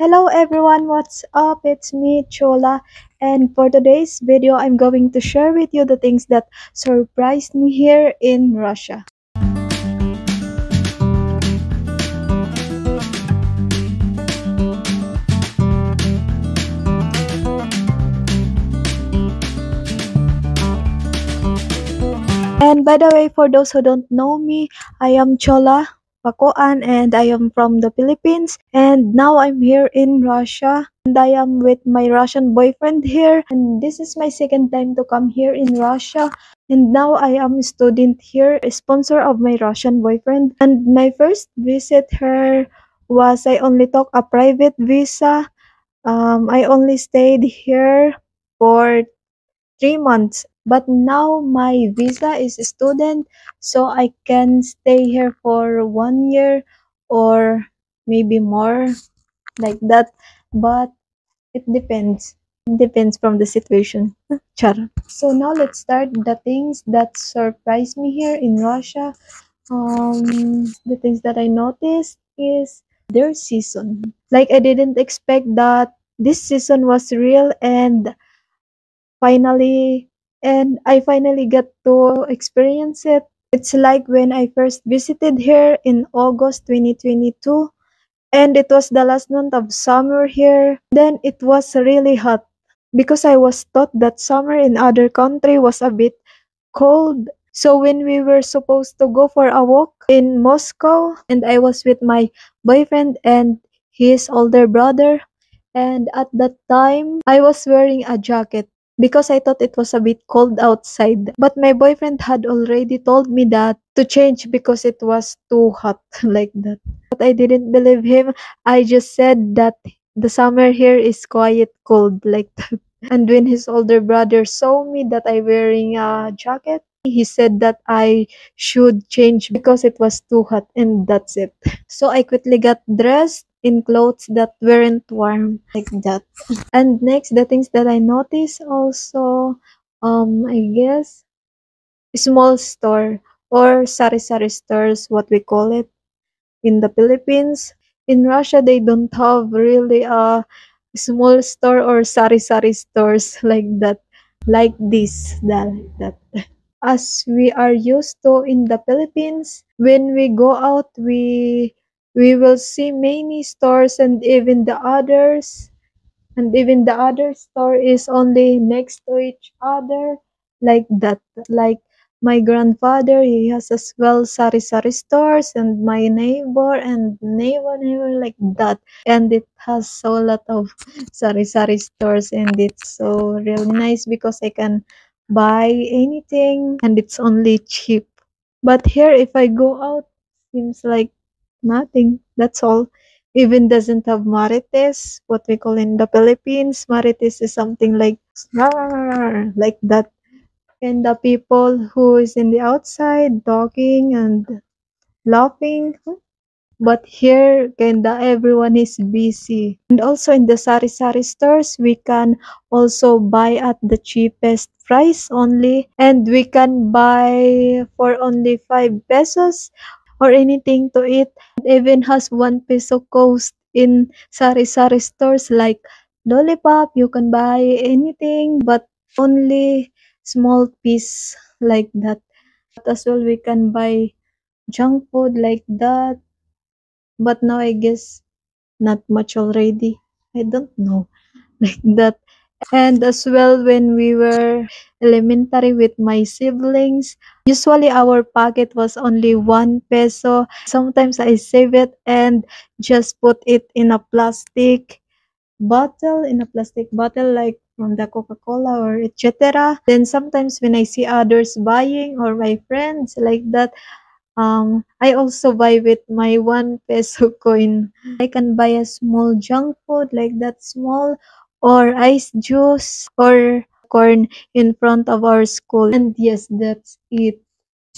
Hello everyone, what's up? It's me, Chola, and for today's video, I'm going to share with you the things that surprised me here in Russia. And by the way, for those who don't know me, I am Chola Pakoan and I am from the Philippines. And now I'm here in Russia and I am with my Russian boyfriend here. And this is my second time to come here in Russia. And now I am a student here, a sponsor of my Russian boyfriend. And my first visit here was I only took a private visa. I only stayed here for 3 months. But now my visa is a student, so I can stay here for 1 year or maybe more like that. But it depends. Depends from the situation. Char. So now let's start the things that surprised me here in Russia. The things that I noticed is their season. Like I didn't expect that this season was real finally I finally get to experience it. It's like when I first visited here in August 2022 and it was the last month of summer here. Then it was really hot because I was taught that summer in other country was a bit cold. So when we were supposed to go for a walk in Moscow and I was with my boyfriend and his older brother, and at that time I was wearing a jacket because I thought it was a bit cold outside. But my boyfriend had already told me that to change because it was too hot like that. But I didn't believe him. I just said that the summer here is quite cold like that. And when his older brother saw me that I wearing a jacket, he said that I should change because it was too hot and that's it. So I quickly got dressed in clothes that weren't warm like that. And next, the things that I noticed also, I guess, small store or sari-sari stores, what we call it in the Philippines. In Russia, they don't have really a small store or sari-sari stores like this, like that. As we are used to in the Philippines, when we go out, we will see many stores and even the other store is only next to each other like that. Like my grandfather, he has as well sari-sari stores and my neighbor and neighbor like that. And it has so lot of sari-sari stores and it's so really nice because I can buy anything and it's only cheap. But here if I go out, seems like nothing. That's all. Even doesn't have marites, what we call in the Philippines. Marites is something like "Rawr," like that. And the people who is in the outside talking and laughing. But here, kinda everyone is busy. And also in the sari-sari stores, we can also buy at the cheapest price only. And we can buy for only 5 pesos or anything to eat. It even has 1 peso cost in sari-sari stores like lollipop. You can buy anything but only small piece like that. But as well, we can buy junk food like that. But now I guess not much already. I don't know like that. And as well, when we were elementary with my siblings, usually our pocket was only 1 peso. Sometimes I save it and just put it in a plastic bottle like from the Coca-Cola or etc. Then sometimes when I see others buying or my friends like that, I also buy with my 1 peso coin. I can buy a small junk food like that small or ice juice or corn in front of our school. And yes, that's it.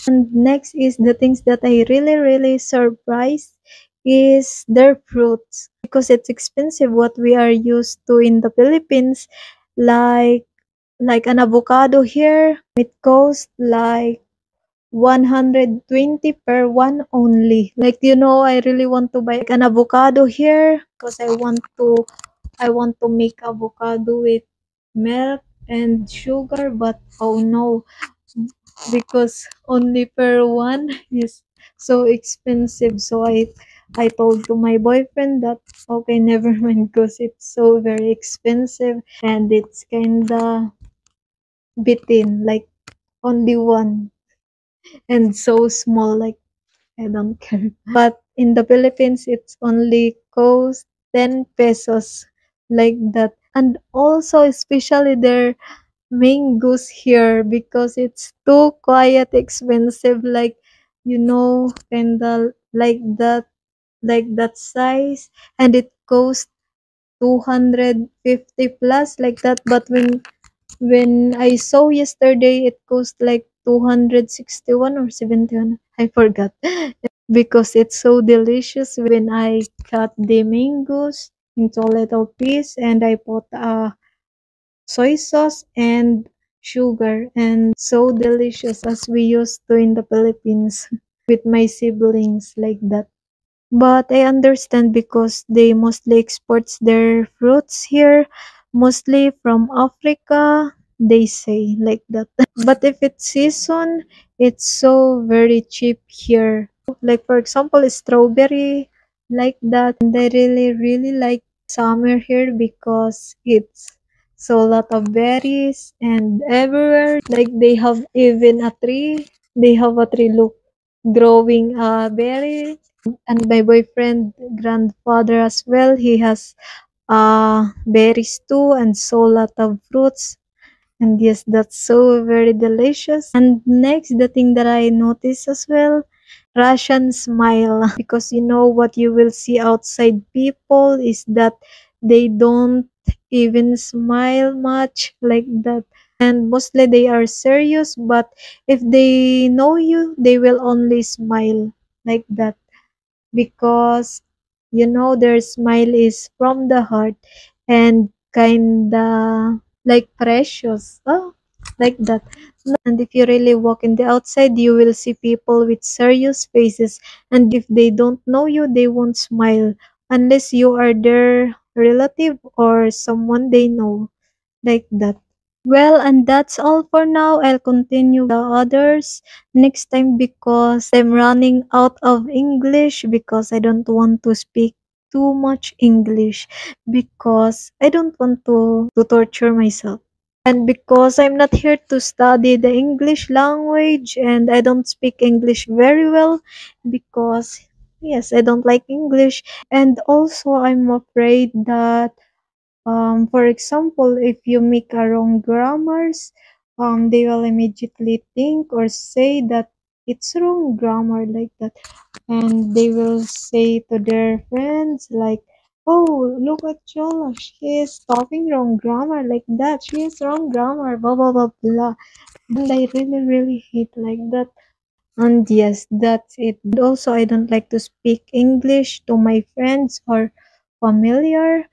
And next is the things that I really surprised is their fruits because it's expensive what we are used to in the Philippines like an avocado here it costs like 120 per one only. Like, you know, I really want to buy like an avocado here because I want to make avocado with milk and sugar, but oh no, because only per one is so expensive. So I told to my boyfriend that okay, never mind because it's so very expensive and it's kinda bitin, like only one and so small, like I don't care. But in the Philippines, it's only cost 10 pesos, like that. And also, especially their mangoes here because it's too quiet, expensive, like, you know, kinda like that size, and it costs 250 plus, like that. But when I saw yesterday, it cost like 261 or 71. I forgot. Because it's so delicious when I cut the mangoes into a little piece and I put soy sauce and sugar, and so delicious as we used to in the Philippines with my siblings, like that. But I understand because they mostly exports their fruits here, mostly from Africa, they say, like that. But if it's season, it's so very cheap here. Like for example, strawberry, like that. And I really, really like summer here because it's so lot of berries and everywhere. Like they have even a tree. They have a tree look growing berry. And my boyfriend grandfather as well, he has berries too and so lot of fruits. And yes, that's so very delicious. And next, the thing that I noticed as well, Russian smile. Because you know what you will see outside people is that they don't even smile much, like that. And mostly they are serious, but if they know you, they will only smile, like that, because you know their smile is from the heart and kinda like precious, like that. And if you really walk in the outside, you will see people with serious faces, and if they don't know you, they won't smile unless you are their relative or someone they know, like that. Well, and that's all for now. I'll continue the others next time because I'm running out of English, because I don't want to speak too much English, because I don't want to torture myself. And because I'm not here to study the English language and I don't speak English very well, because yes, I don't like English. And also I'm afraid that for example, if you make a wrong grammars, they will immediately think or say that it's wrong grammar, like that. And they will say to their friends like, oh, look at Chola, she is talking wrong grammar, like that. She is wrong grammar, blah, blah, blah, blah. And I really, really hate like that. And yes, that's it. And also, I don't like to speak English to my friends or familiar,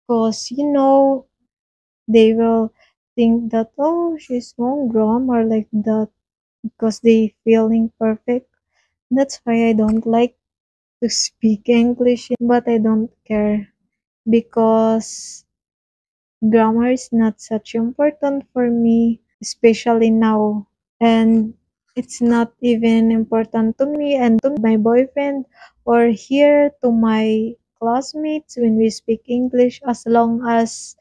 because, you know, they will think that, oh, she's wrong grammar, like that, because they feeling perfect. That's why I don't like to speak English, but I don't care because grammar is not such important for me, especially now. And it's not even important to me and to my boyfriend or here to my classmates when we speak English, as long as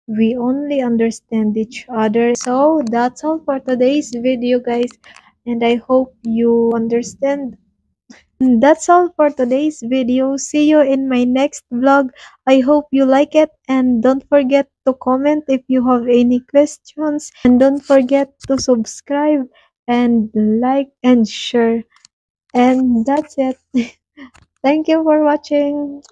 we only understand each other. So that's all for today's video, guys, and I hope you understand. And that's all for today's video. See you in my next vlog. I hope you like it, and don't forget to comment if you have any questions, and don't forget to subscribe and like and share. And that's it. Thank you for watching.